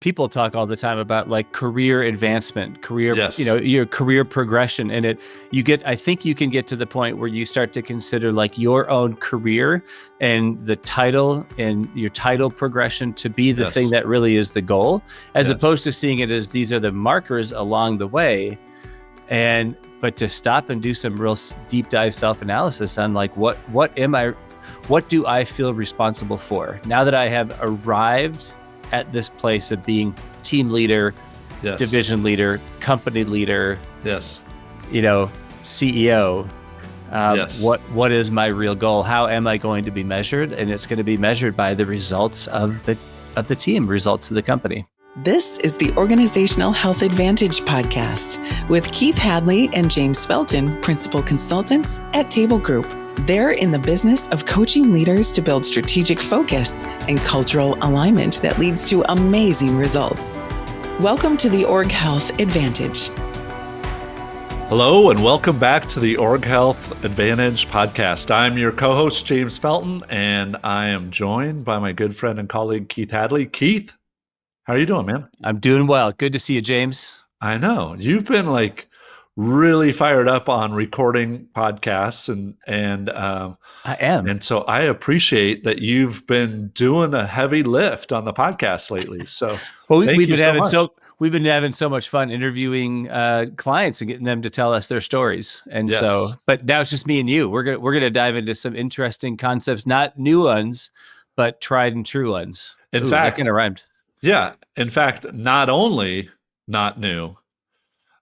people talk all the time about like career advancement, Yes. your career progression. And I think you can get to the point where you start to consider like your own career and the title and your title progression to be the thing that really is the goal, as opposed to seeing it as these are the markers along the way. But to stop and do some real deep dive self-analysis on like, what do I feel responsible for now that I have arrived at this place of being team leader, division leader, company leader, CEO. What is my real goal? How am I going to be measured? And it's going to be measured by the results of the team, results of the company. This is the Organizational Health Advantage podcast with Keith Hadley and James Felton, principal consultants at Table Group. They're in the business of coaching leaders to build strategic focus and cultural alignment that leads to amazing results. Welcome to the Org Health Advantage. Hello, and welcome back to the Org Health Advantage podcast. I'm your co-host, James Felton, and I am joined by my good friend and colleague, Keith Hadley. Keith, how are you doing, man? I'm doing well. Good to see you, James. I know. You've been like really fired up on recording podcasts and I am. And so I appreciate that you've been doing a heavy lift on the podcast lately. So we've been having so much fun interviewing clients and getting them to tell us their stories. And but now it's just me and you. We're gonna dive into some interesting concepts, not new ones, but tried and true ones. In fact, that kind of rhymed. Yeah. In fact, not only not new,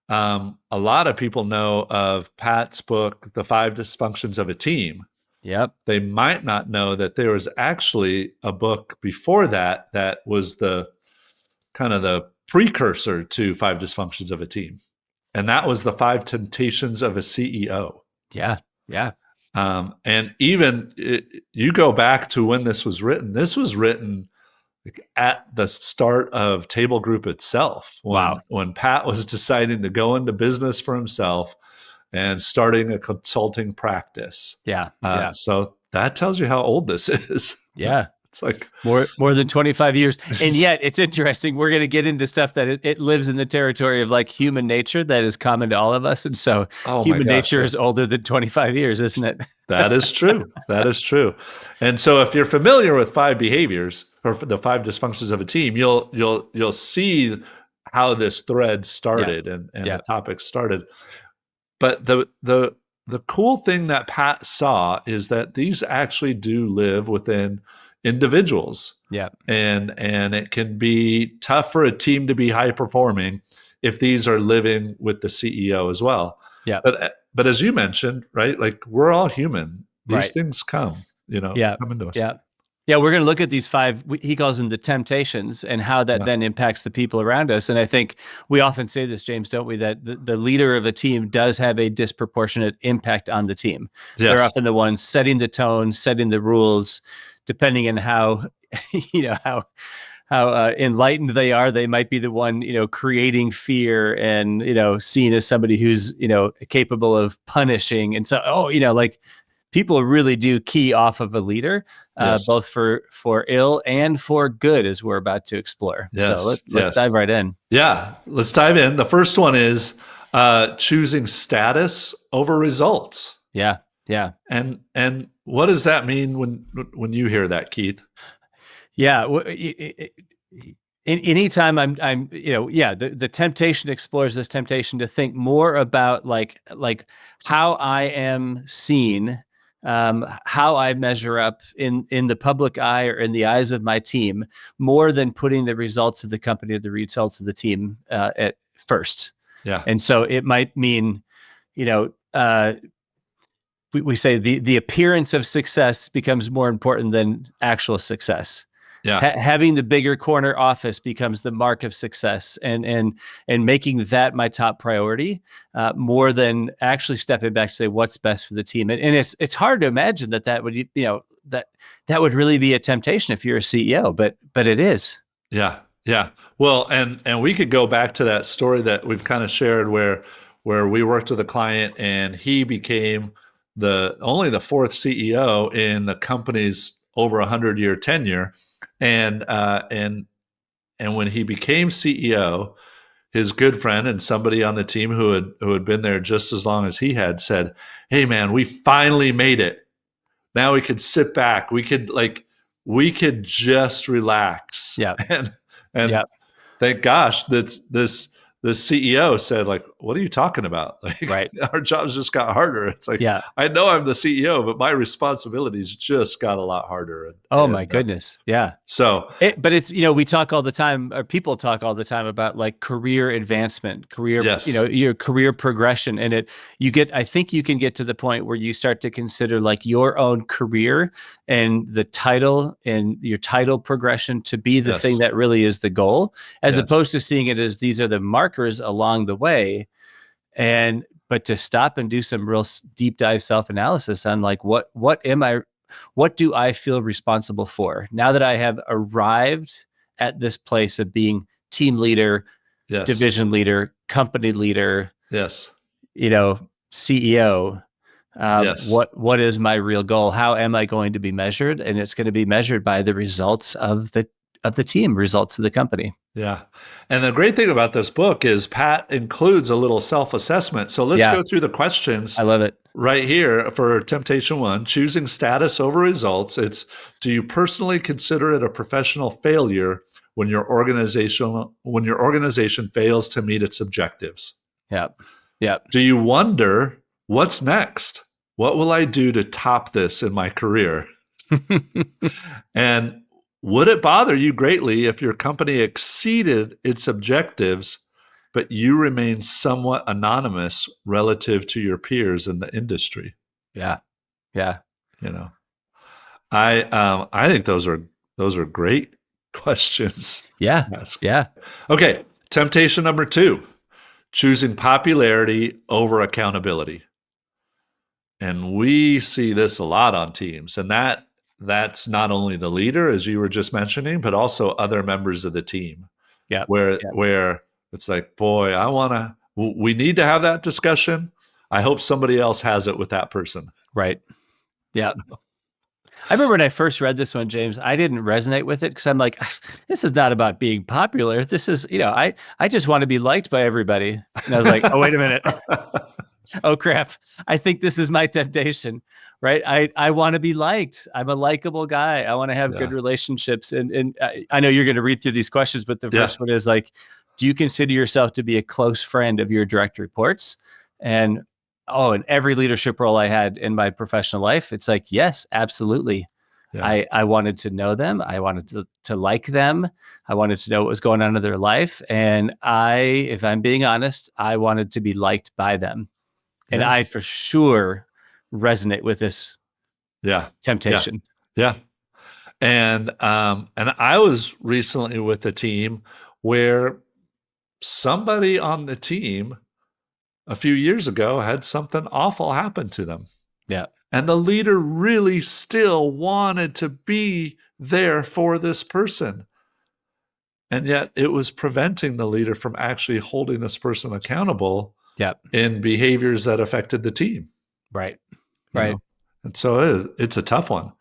a lot of people know of Pat's book, The 5 Dysfunctions of a Team. Yep. They might not know that there was actually a book before that was the kind of the precursor to 5 Dysfunctions of a Team. And that was the 5 Temptations of a CEO. Yeah. Yeah. And even you go back to when this was written at the start of Table Group itself, when Pat was deciding to go into business for himself and starting a consulting practice. So that tells you how old this is. Yeah. It's like more than 25 years. And yet it's interesting. We're going to get into stuff that it lives in the territory of like human nature that is common to all of us. And so human nature is older than 25 years, isn't it? That is true. That is true. And so if you're familiar with 5 behaviors or the 5 dysfunctions of a team, you'll see how this thread started and the topic started. But the cool thing that Pat saw is that these actually do live within individuals. Yeah. And it can be tough for a team to be high performing if these are living with the CEO as well. Yeah. But as you mentioned, right, like we're all human. These things come into us. Yeah. Yeah. We're going to look at these 5, he calls them the temptations, and how that then impacts the people around us. And I think we often say this, James, don't we, that the leader of a team does have a disproportionate impact on the team. Yes. They're often the ones setting the tone, setting the rules, depending on how, how enlightened they are. They might be the one, creating fear and, seen as somebody who's, capable of punishing. And so, like people really do key off of a leader, both for ill and for good, as we're about to explore. Yes. So let's dive right in. Yeah, let's dive in. The first one is choosing status over results. Yeah. Yeah. And what does that mean when you hear that, Keith? Yeah. Anytime the temptation explores this temptation to think more about like how I am seen, how I measure up in the public eye or in the eyes of my team, more than putting the results of the company or the results of the team at first. Yeah. And so it might mean, we say the appearance of success becomes more important than actual success. Yeah. Having the bigger corner office becomes the mark of success, and making that my top priority, more than actually stepping back to say what's best for the team. And it's hard to imagine that would that would really be a temptation if you're a CEO, but it is. Yeah. Yeah. Well, and we could go back to that story that we've kind of shared where we worked with a client and he became only the 4th CEO in the company's over 100-year tenure. And And when he became CEO, his good friend and somebody on the team who had been there just as long as he had said, "Hey man, we finally made it. Now we could sit back. We could just relax." Yeah. And thank gosh that the CEO said, like, "What are you talking about? Like, right. Our jobs just got harder." It's like, I know I'm the CEO, but my responsibilities just got a lot harder. My goodness. Yeah. So, but it's, we talk all the time, or people talk all the time about like career advancement, your career progression. And I think you can get to the point where you start to consider like your own career and the title and your title progression to be the thing that really is the goal, as opposed to seeing it as these are the markers along the way. But to stop and do some real deep dive self-analysis on like, what do I feel responsible for now that I have arrived at this place of being team leader, division leader, company leader, CEO? What is my real goal? How am I going to be measured? And it's going to be measured by the results of the team, results of the company. Yeah. And the great thing about this book is Pat includes a little self-assessment. So let's go through the questions. I love it. Right here for Temptation 1, choosing status over results. It's, do you personally consider it a professional failure when your organization fails to meet its objectives? Yeah. Yeah. Do you wonder, what's next? What will I do to top this in my career? And would it bother you greatly if your company exceeded its objectives, but you remain somewhat anonymous relative to your peers in the industry? Yeah. Yeah. I think those are great questions. Yeah. Yeah. Okay. Temptation number 2, choosing popularity over accountability. And we see this a lot on teams, and that's not only the leader, as you were just mentioning, but also other members of the team. Yeah. Where it's like, boy, we need to have that discussion. I hope somebody else has it with that person. Right. Yeah. I remember when I first read this one, James, I didn't resonate with it because I'm like, this is not about being popular. This is, I just want to be liked by everybody. And I was like, oh, wait a minute. Oh, crap. I think this is my temptation, right? I want to be liked. I'm a likable guy. I want to have good relationships. And I know you're going to read through these questions, but the first one is like, do you consider yourself to be a close friend of your direct reports? And in every leadership role I had in my professional life, it's like, yes, absolutely. Yeah. I wanted to know them. I wanted to like them. I wanted to know what was going on in their life. And if I'm being honest, I wanted to be liked by them. And I for sure resonate with this temptation. Yeah. And I was recently with a team where somebody on the team a few years ago had something awful happen to them. Yeah. And the leader really still wanted to be there for this person. And yet it was preventing the leader from actually holding this person accountable in behaviors that affected the team. Right. Right. And so it's a tough one.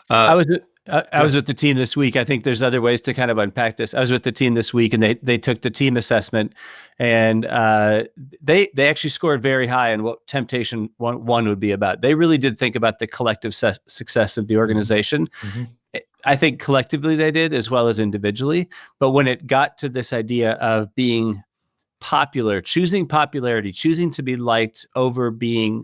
I was with the team this week. I think there's other ways to kind of unpack this. I was with the team this week, and they took the team assessment, and they actually scored very high on what temptation one would be about. They really did think about the collective success of the organization. Mm-hmm. I think collectively they did, as well as individually. But when it got to this idea of being popular, choosing popularity, choosing to be liked over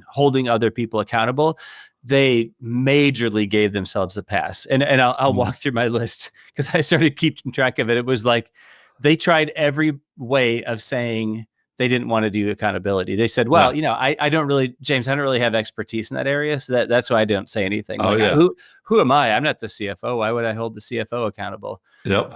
holding other people accountable, they majorly gave themselves a pass. And I'll walk through my list because I started keeping track of it. It was like they tried every way of saying they didn't want to do accountability. They said, well, I don't really, James, I don't really have expertise in that area. So that's why I don't say anything. Who am I? I'm not the CFO. Why would I hold the CFO accountable? Yep.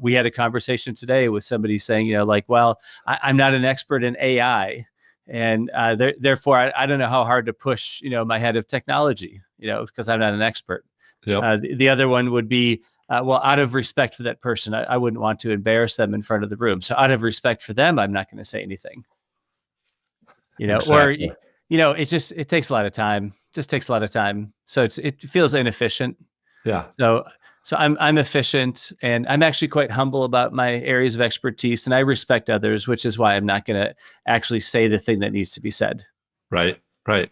We had a conversation today with somebody saying, I'm not an expert in AI. And therefore, I don't know how hard to push, my head of technology, because I'm not an expert. Yep. The other one would be, out of respect for that person, I wouldn't want to embarrass them in front of the room. So out of respect for them, I'm not going to say anything. Exactly. Or, it takes a lot of time. Just takes a lot of time. So it feels inefficient. Yeah. So So I'm efficient, and I'm actually quite humble about my areas of expertise, and I respect others, which is why I'm not going to actually say the thing that needs to be said. Right.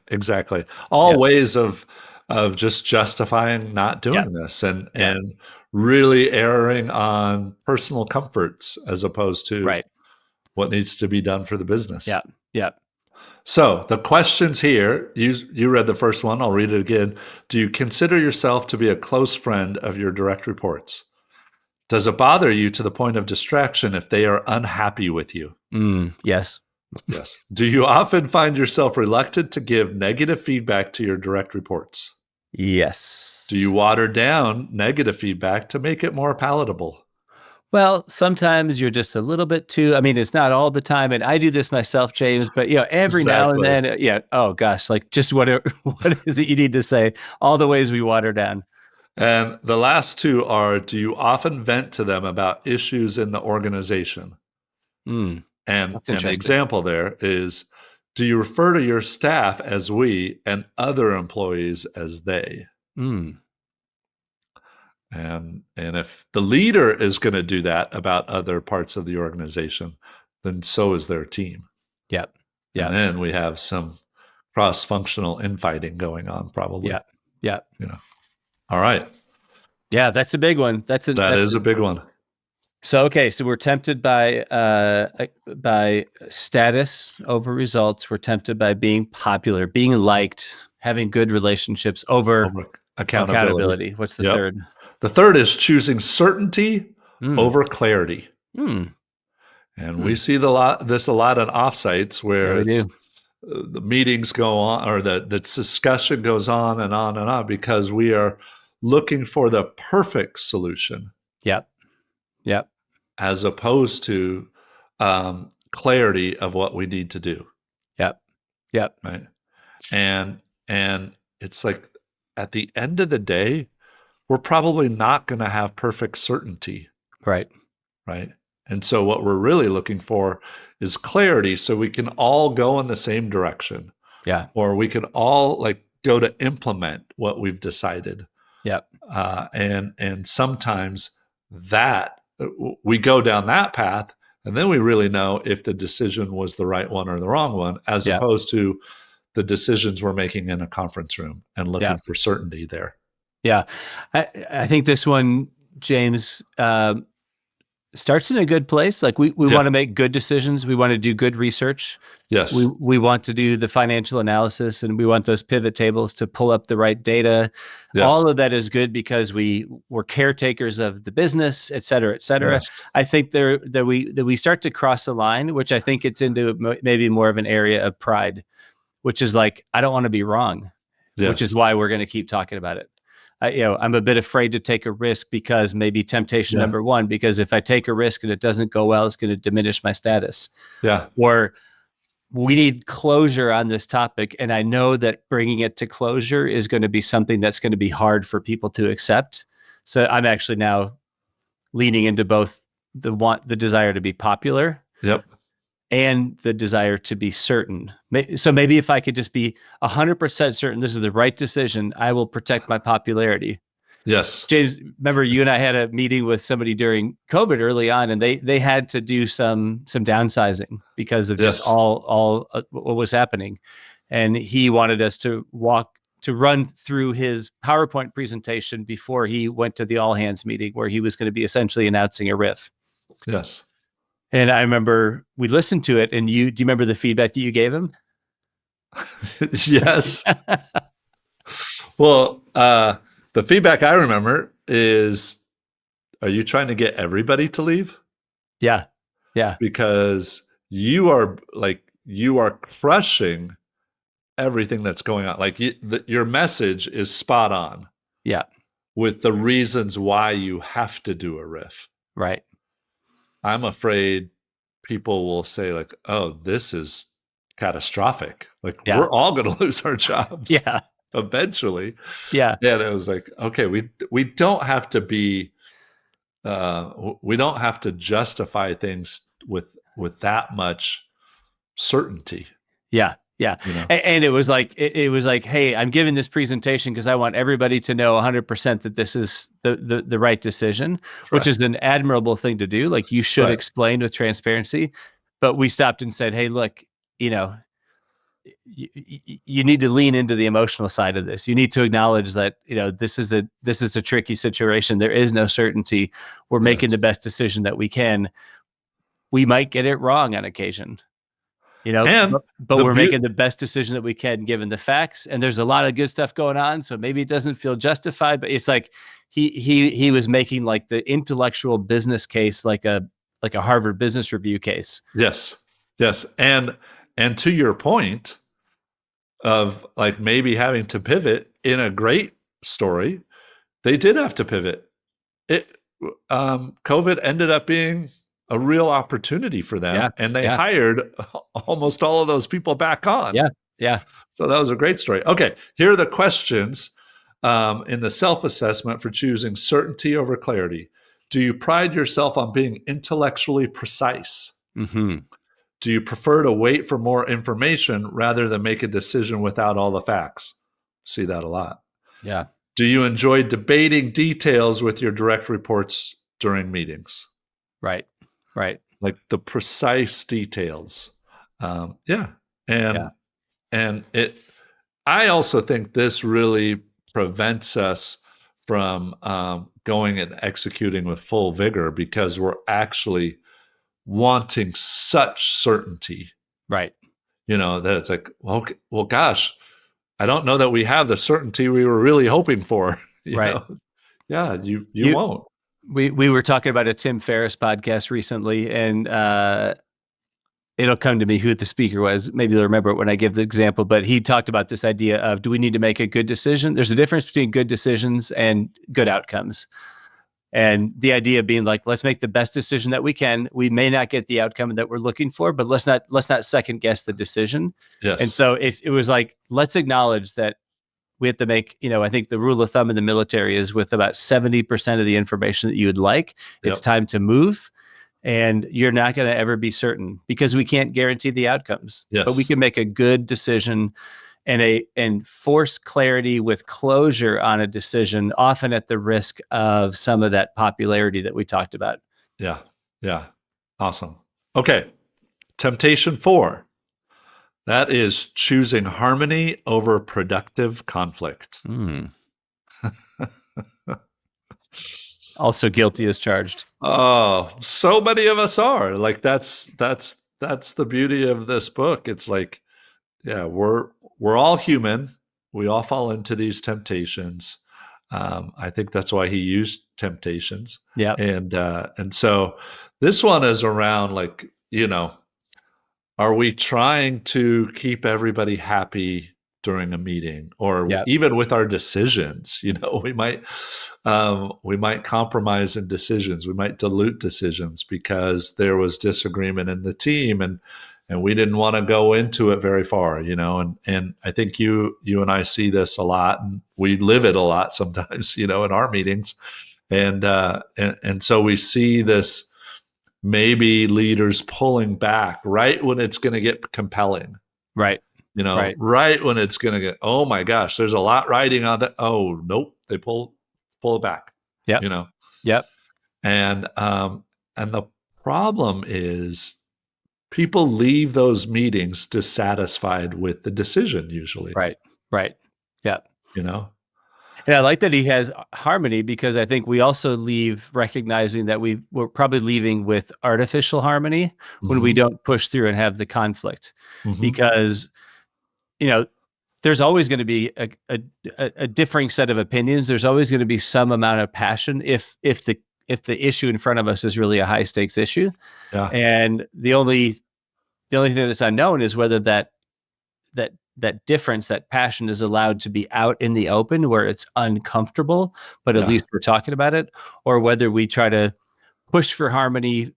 Exactly. All ways of just justifying not doing this and really erring on personal comforts as opposed to what needs to be done for the business. Yeah. So the questions here, you read the first one. I'll read it again. Do you consider yourself to be a close friend of your direct reports? Does it bother you to the point of distraction if they are unhappy with you? Yes. Yes. Do you often find yourself reluctant to give negative feedback to your direct reports? Yes. Do you water down negative feedback to make it more palatable? Well, sometimes you're just a little bit too, I mean, it's not all the time, and I do this myself, James, but every now and then, oh gosh, like just what is it you need to say? All the ways we water down. And the last two are, do you often vent to them about issues in the organization? And an example there is, do you refer to your staff as we and other employees as they? And if the leader is going to do that about other parts of the organization, then so is their team. Yep. And then we have some cross-functional infighting going on, probably. Yeah. All right. Yeah, that's a big one. That is a big one. So so we're tempted by status over results. We're tempted by being popular, being liked, having good relationships over accountability. What's the third? The third is choosing certainty over clarity. And we see this a lot on offsites where the meetings go on, or the discussion goes on and on and on because we are looking for the perfect solution. Yep. As opposed to clarity of what we need to do. Yep. Right. And it's like at the end of the day, we're probably not going to have perfect certainty. Right. And so what we're really looking for is clarity so we can all go in the same direction. Or we can all go to implement what we've decided. And sometimes that we go down that path, and then we really know if the decision was the right one or the wrong one, as opposed to the decisions we're making in a conference room and looking for certainty there. Yeah. I think this one, James, starts in a good place. Like we want to make good decisions. We want to do good research. Yes. We want to do the financial analysis, and we want those pivot tables to pull up the right data. Yes. All of that is good because we're caretakers of the business, et cetera, et cetera. Yes. I think that we start to cross a line, which I think it's into maybe more of an area of pride, which is like, I don't want to be wrong, which is why we're going to keep talking about it. I'm a bit afraid to take a risk because maybe temptation number one, because if I take a risk and it doesn't go well, it's going to diminish my status. Or we need closure on this topic. And I know that bringing it to closure is going to be something that's going to be hard for people to accept. So I'm actually now leaning into both the desire to be popular. And the desire to be certain. So maybe if I could just be 100% certain this is the right decision, I will protect my popularity. Yes. James, remember you and I had a meeting with somebody during COVID early on, and they had to do some downsizing because of just all what was happening. And he wanted us to run through his PowerPoint presentation before he went to the all hands meeting where he was going to be essentially announcing a riff. Yes. And I remember we listened to it, and do you remember the feedback that you gave him? Yes. Well, the feedback I remember is, are you trying to get everybody to leave? Yeah. Because you are crushing everything that's going on. Like your message is spot on. Yeah. With the reasons why you have to do a riff. Right. I'm afraid people will say like, oh, this is catastrophic. Like we're all going to lose our jobs. Eventually. Yeah. And it was like, okay, we don't have to be, we don't have to justify things with that much certainty. Yeah. Yeah. You know? And it was like, hey, I'm giving this presentation because I want everybody to know 100% that this is the right decision, which is an admirable thing to do. Like, you should explain with transparency, but we stopped and said, hey, look, you need to lean into the emotional side of this. You need to acknowledge that, this is a tricky situation. There is no certainty. We're making the best decision that we can. We might get it wrong on occasion. But we're making the best decision that we can given the facts, and there's a lot of good stuff going on. So maybe it doesn't feel justified, but it's like he was making like the intellectual business case, like a Harvard Business Review case. Yes. And to your point of like maybe having to pivot in a great story, they did have to pivot. COVID ended up being a real opportunity for them, and they hired almost all of those people back on. Yeah. So that was a great story. Okay, here are the questions in the self-assessment for choosing certainty over clarity. Do you pride yourself on being intellectually precise? Mm-hmm. Do you prefer to wait for more information rather than make a decision without all the facts? See that a lot. Yeah. Do you enjoy debating details with your direct reports during meetings? Right. Like the precise details. And I also think this really prevents us from going and executing with full vigor because we're actually wanting such certainty. Right. That it's like, well, gosh, I don't know that we have the certainty we were really hoping for. You know? Yeah, you won't. We were talking about a Tim Ferriss podcast recently, and it'll come to me who the speaker was. Maybe you'll remember it when I give the example, but he talked about this idea of, do we need to make a good decision? There's a difference between good decisions and good outcomes. And the idea being like, let's make the best decision that we can. We may not get the outcome that we're looking for, but let's not second guess the decision. Yes. And so it was like, let's acknowledge that we have to make, I think the rule of thumb in the military is with about 70% of the information that you would like, it's time to move. And you're not going to ever be certain because we can't guarantee the outcomes. Yes. But we can make a good decision and force clarity with closure on a decision, often at the risk of some of that popularity that we talked about. Yeah. Awesome. Okay. Temptation 4. That is choosing harmony over productive conflict. Also guilty as charged. Oh, so many of us are. Like that's the beauty of this book. It's like, we're all human. We all fall into these temptations. I think that's why he used temptations. Yeah. And so this one is around like, are we trying to keep everybody happy during a meeting, or even with our decisions? We might compromise in decisions. We might dilute decisions because there was disagreement in the team, and we didn't want to go into it very far. And I think you and I see this a lot, and we live it a lot sometimes. In our meetings, and so we see this. Maybe leaders pulling back right when it's going to get compelling. Right. Right when it's going to get, oh my gosh, there's a lot riding on that. Oh, nope. They pull it back. Yeah. Yep. And the problem is people leave those meetings dissatisfied with the decision usually. Right. Yeah. And I like that he has harmony, because I think we also leave recognizing that we're probably leaving with artificial harmony when we don't push through and have the conflict, because, there's always going to be a differing set of opinions. There's always going to be some amount of passion if the issue in front of us is really a high stakes issue. Yeah. And the only thing that's unknown is whether that difference, that passion, is allowed to be out in the open where it's uncomfortable, but at least we're talking about it, or whether we try to push for harmony,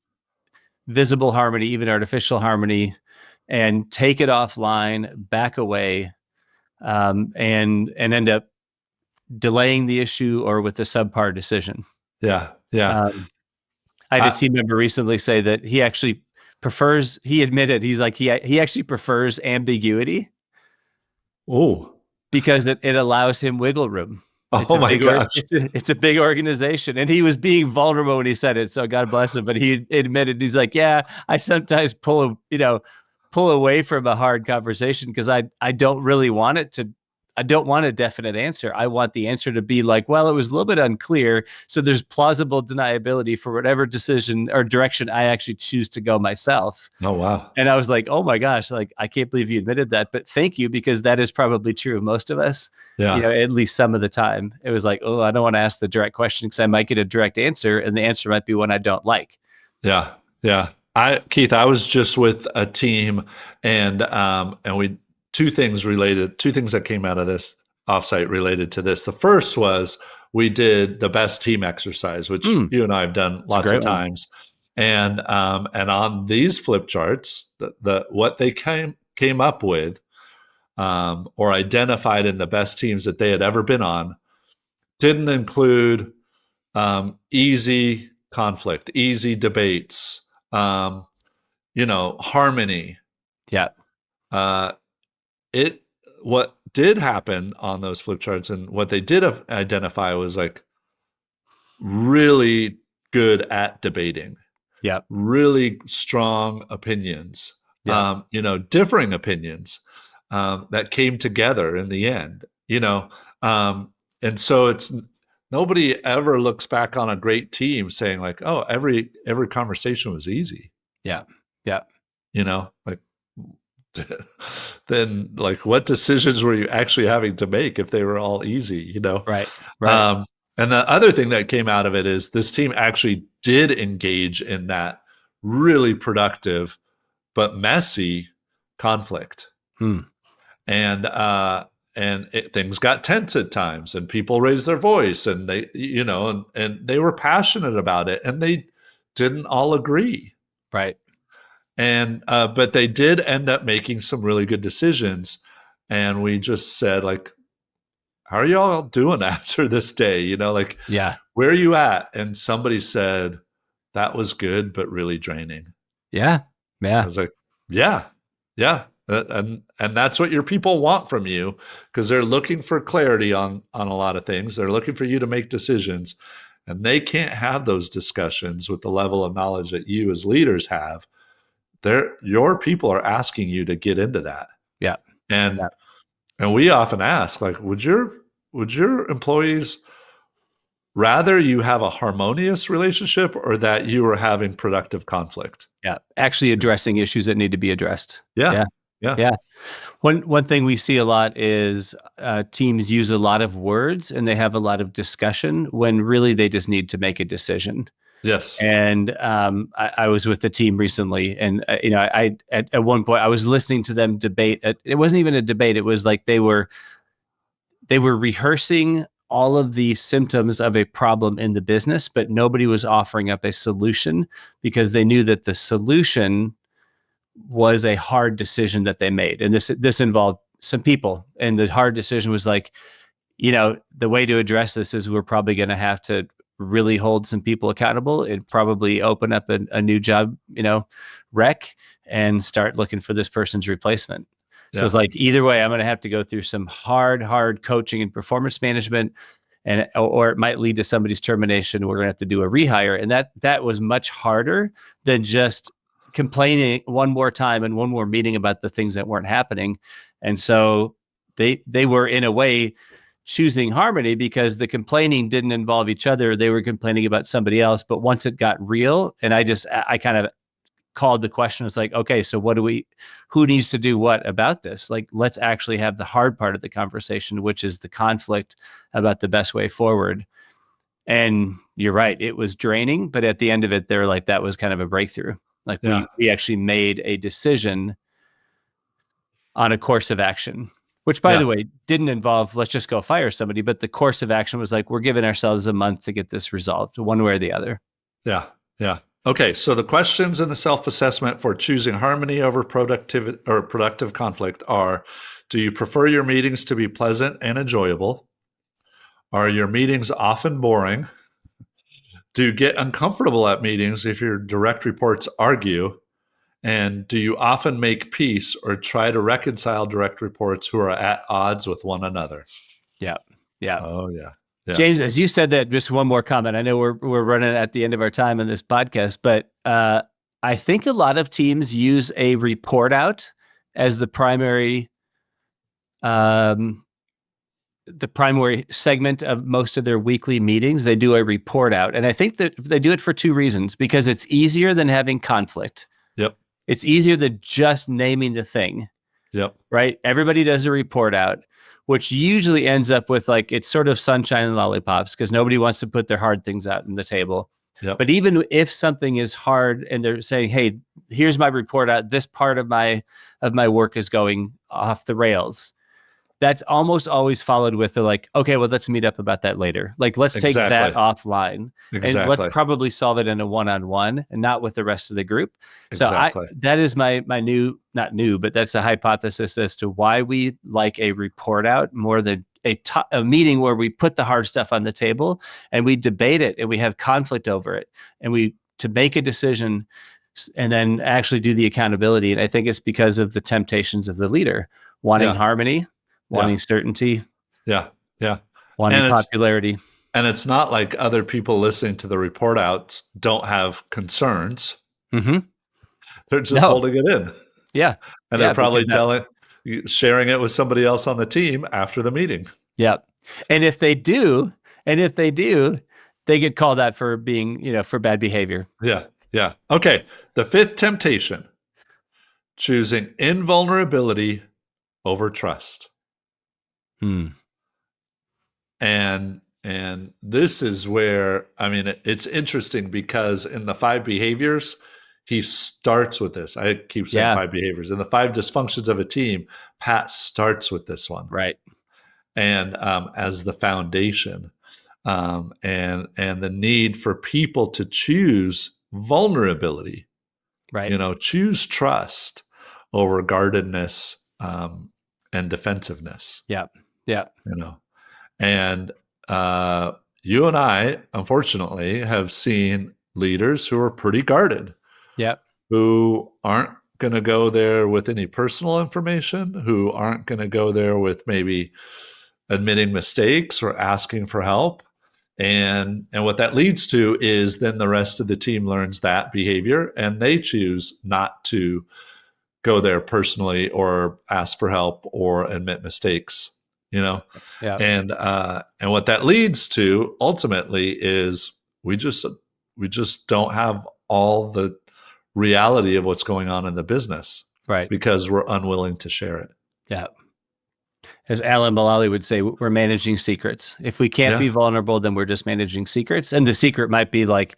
visible harmony, even artificial harmony, and take it offline, back away, and end up delaying the issue or with a subpar decision. Yeah. I had a team member recently say that he actually prefers, he admitted, he's like, he actually prefers ambiguity. Oh, because it allows him wiggle room. Oh my gosh. It's a big organization. And he was being vulnerable when he said it. So God bless him. But he admitted, he's like, yeah, I sometimes pull away from a hard conversation because I don't really want I don't want a definite answer. I want the answer to be like, well, it was a little bit unclear. So there's plausible deniability for whatever decision or direction I actually choose to go myself. Oh, wow. And I was like, oh my gosh, like, I can't believe you admitted that, but thank you, because that is probably true of most of us, at least some of the time. It was like, oh, I don't want to ask the direct question because I might get a direct answer and the answer might be one I don't like. Yeah. Yeah. Keith, I was just with a team and we, two things that came out of this offsite related to this. The first was we did the best team exercise, which you and I have done lots of times. And on these flip charts, what they came up with or identified in the best teams that they had ever been on didn't include easy conflict, easy debates, harmony. Yeah. What did happen on those flip charts and what they did identify was like really good at debating. Yeah. Really strong opinions. Yeah. Differing opinions that came together in the end. And so it's nobody ever looks back on a great team saying like, oh, every conversation was easy. Yeah. Yeah. Like then like what decisions were you actually having to make if they were all easy, Right. And the other thing that came out of it is this team actually did engage in that really productive but messy conflict. And things got tense at times and people raised their voice and they, and they were passionate about it and they didn't all agree. Right. And, but they did end up making some really good decisions. And we just said like, how are y'all doing after this day? Where are you at? And somebody said, that was good, but really draining. Yeah. Yeah. I was like, yeah. And that's what your people want from you because they're looking for clarity on a lot of things. They're looking for you to make decisions and they can't have those discussions with the level of knowledge that you as leaders have. Your people are asking you to get into that. Yeah. And we often ask like, would your employees rather you have a harmonious relationship or that you are having productive conflict? Yeah. Actually addressing issues that need to be addressed. Yeah. One thing we see a lot is teams use a lot of words and they have a lot of discussion when really they just need to make a decision. Yes. And I was with the team recently and, I at one point I was listening to them debate. It wasn't even a debate. It was like they were rehearsing all of the symptoms of a problem in the business, but nobody was offering up a solution because they knew that the solution was a hard decision that they made. And this involved some people. And the hard decision was like, the way to address this is we're probably going to have to really hold some people accountable and probably open up a new job, rec and start looking for this person's replacement. So it's like, either way, I'm going to have to go through some hard coaching and performance management, or it might lead to somebody's termination. We're going to have to do a rehire. And that was much harder than just complaining one more time and one more meeting about the things that weren't happening. And so they were in a way choosing harmony because the complaining didn't involve each other. They were complaining about somebody else. But once it got real, and I kind of called the question, it's like, okay, so who needs to do what about this? Like, let's actually have the hard part of the conversation, which is the conflict about the best way forward. And you're right, it was draining, but at the end of it, they're like, that was kind of a breakthrough. Like we actually made a decision on a course of action, which by the way, didn't involve, let's just go fire somebody, but the course of action was like, we're giving ourselves a month to get this resolved one way or the other. Yeah. Okay, so the questions in the self-assessment for choosing harmony over productivity or productive conflict are: do you prefer your meetings to be pleasant and enjoyable? Are your meetings often boring? Do you get uncomfortable at meetings if your direct reports argue? And do you often make peace or try to reconcile direct reports who are at odds with one another? Yeah. Yeah. Oh, yeah. Yeah. James, as you said that, just one more comment. I know we're running at the end of our time in this podcast, but I think a lot of teams use a report out as the primary segment of most of their weekly meetings. They do a report out, and I think that they do it for two reasons: because it's easier than having conflict. Yep. It's easier than just naming the thing. Yep. Right. Everybody does a report out, which usually ends up with like, it's sort of sunshine and lollipops because nobody wants to put their hard things out on the table. Yep. But even if something is hard and they're saying, hey, here's my report out, this part of my work is going off the rails, that's almost always followed with the like, okay, well, let's meet up about that later. Like, let's take that offline and let's probably solve it in a one-on-one and not with the rest of the group. Exactly. So that is my new, not new, but that's a hypothesis as to why we like a report out more than a meeting where we put the hard stuff on the table and we debate it and we have conflict over it and to make a decision and then actually do the accountability. And I think it's because of the temptations of the leader wanting harmony, wanting certainty. Yeah. Yeah. Wanting popularity. And it's not like other people listening to the report outs don't have concerns. Mm-hmm. They're just holding it in. Yeah. And they're probably sharing it with somebody else on the team after the meeting. Yeah. And if they do, they get called out for being, for bad behavior. Yeah. Yeah. Okay. The fifth temptation, choosing invulnerability over trust. And this is where, it's interesting because in the 5 behaviors, he starts with this. I keep saying 5 behaviors. In the 5 dysfunctions of a team, Pat starts with this one. Right. And as the foundation, and the need for people to choose vulnerability. Right. Choose trust over guardedness and defensiveness. Yeah. Yeah. And you and I, unfortunately, have seen leaders who are pretty guarded. Yeah. Who aren't going to go there with any personal information, who aren't going to go there with maybe admitting mistakes or asking for help. And what that leads to is then the rest of the team learns that behavior and they choose not to go there personally or ask for help or admit mistakes, Yeah. And what that leads to ultimately is we just don't have all the reality of what's going on in the business. Right. Because we're unwilling to share it. Yeah. As Alan Mulally would say, we're managing secrets. If we can't be vulnerable, then we're just managing secrets. And the secret might be like,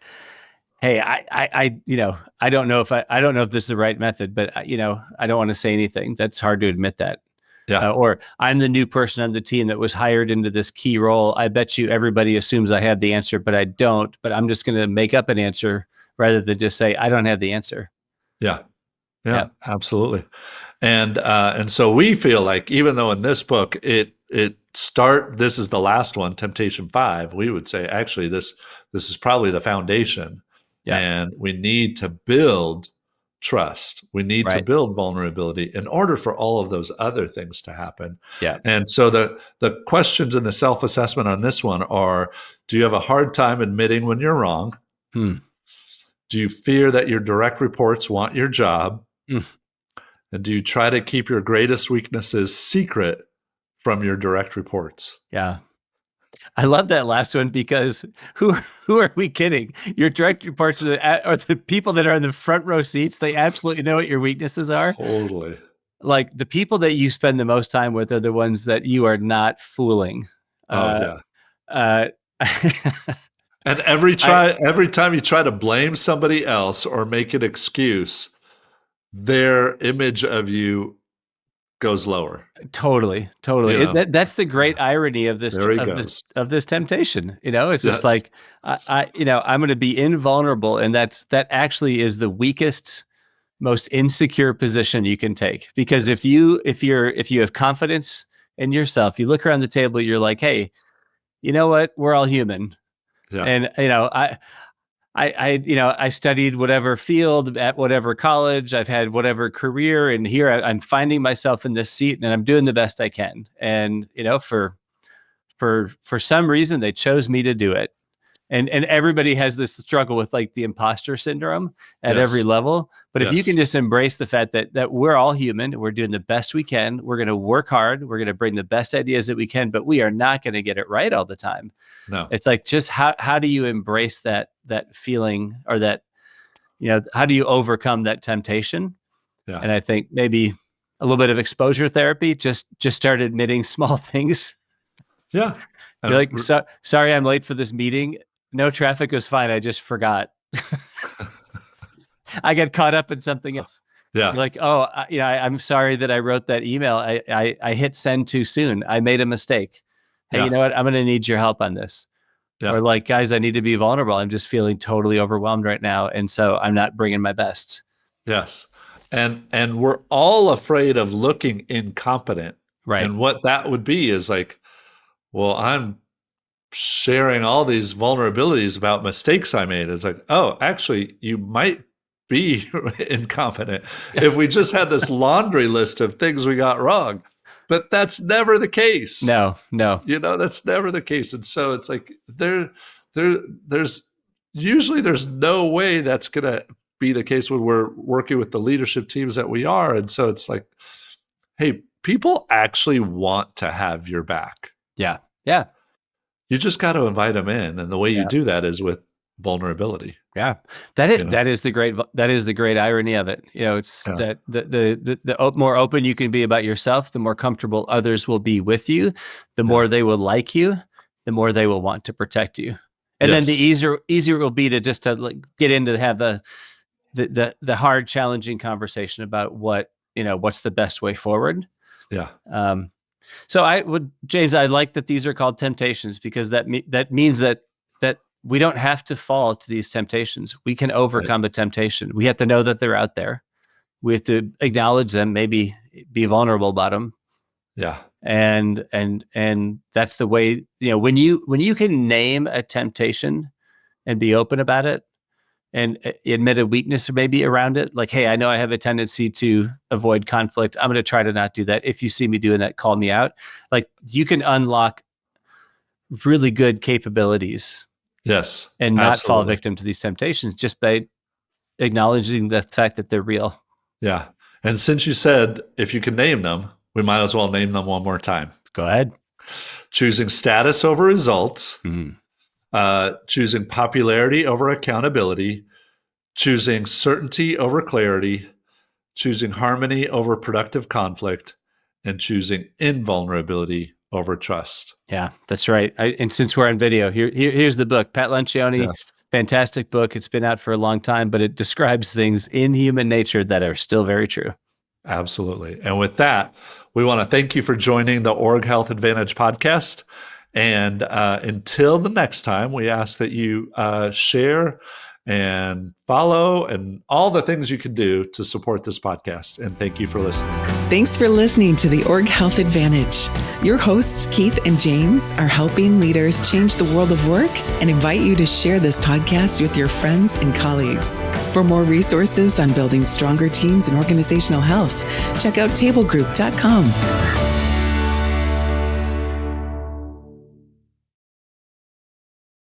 hey, I don't know if this is the right method, but I don't want to say anything. That's hard to admit that. Yeah. Or I'm the new person on the team that was hired into this key role. I bet you everybody assumes I have the answer, but I don't. But I'm just going to make up an answer rather than just say I don't have the answer. Yeah, absolutely. And so we feel like even though in this book this is the last one, Temptation 5, we would say actually this is probably the foundation. Yeah. And we need to build trust. We need to build vulnerability in order for all of those other things to happen. Yeah. And so the questions in the self-assessment on this one are, do you have a hard time admitting when you're wrong? Do you fear that your direct reports want your job? And do you try to keep your greatest weaknesses secret from your direct reports? Yeah. I love that last one because who are we kidding? Your direct reports are the people that are in the front row seats. They absolutely know what your weaknesses are. Totally. Like the people that you spend the most time with are the ones that you are not fooling. And every time you try to blame somebody else or make an excuse, their image of you goes lower. Totally. That's the great irony of this temptation. It's just like I'm going to be invulnerable, and that actually is the weakest, most insecure position you can take. Because if you have confidence in yourself, you look around the table, you're like, hey, you know what? We're all human. Yeah. And I studied whatever field at whatever college. I've had whatever career, and here I'm finding myself in this seat, and I'm doing the best I can. And for some reason, they chose me to do it. And everybody has this struggle with like the imposter syndrome at every level. But if you can just embrace the fact that we're all human, we're doing the best we can, we're going to work hard, we're going to bring the best ideas that we can, but we are not going to get it right all the time. No, it's like, just how do you embrace that feeling, or that, how do you overcome that temptation? Yeah. And I think maybe a little bit of exposure therapy, just start admitting small things. Yeah. You're like, sorry, I'm late for this meeting. No, traffic was fine. I just forgot. I got caught up in something else. Yeah. You're like, oh, I'm sorry that I wrote that email. I hit send too soon. I made a mistake. Hey, you know what? I'm going to need your help on this. Yeah. Or like, guys, I need to be vulnerable. I'm just feeling totally overwhelmed right now. And so I'm not bringing my best. Yes. And we're all afraid of looking incompetent. Right. And what that would be is like, well, I'm sharing all these vulnerabilities about mistakes I made. It's like, oh, actually, you might be incompetent if we just had this laundry list of things we got wrong. But that's never the case. No. That's never the case. And so it's like there's no way that's going to be the case when we're working with the leadership teams that we are. And so it's like, hey, people actually want to have your back. Yeah. Yeah. You just got to invite them in, and the way you do that is with vulnerability. Yeah, that is the great irony of it. It's that the more open you can be about yourself, the more comfortable others will be with you, the more they will like you, the more they will want to protect you, and then the easier it will be to get into have the hard, challenging conversation about what's the best way forward. Yeah. So James, I like that these are called temptations, because that means that we don't have to fall to these temptations. We can overcome a temptation. We have to know that they're out there. We have to acknowledge them, maybe be vulnerable about them. Yeah. And that's the way, when you can name a temptation and be open about it and admit a weakness maybe around it, like, hey, I know I have a tendency to avoid conflict. I'm going to try to not do that. If you see me doing that, call me out. Like, you can unlock really good capabilities. Yes. And not fall victim to these temptations just by acknowledging the fact that they're real. Yeah. And since you said, if you can name them, we might as well name them one more time. Go ahead. Choosing status over results. Mm-hmm. Choosing popularity over accountability, choosing certainty over clarity, choosing harmony over productive conflict, and choosing invulnerability over trust. Yeah, that's right. And since we're on video, here's the book, Pat Lencioni. Yes. Fantastic book. It's been out for a long time, but it describes things in human nature that are still very true. Absolutely. And with that, we want to thank you for joining the Org Health Advantage podcast. And until the next time, we ask that you share and follow and all the things you can do to support this podcast. And thank you for listening. Thanks for listening to the Org Health Advantage. Your hosts, Keith and James, are helping leaders change the world of work and invite you to share this podcast with your friends and colleagues. For more resources on building stronger teams and organizational health, check out tablegroup.com.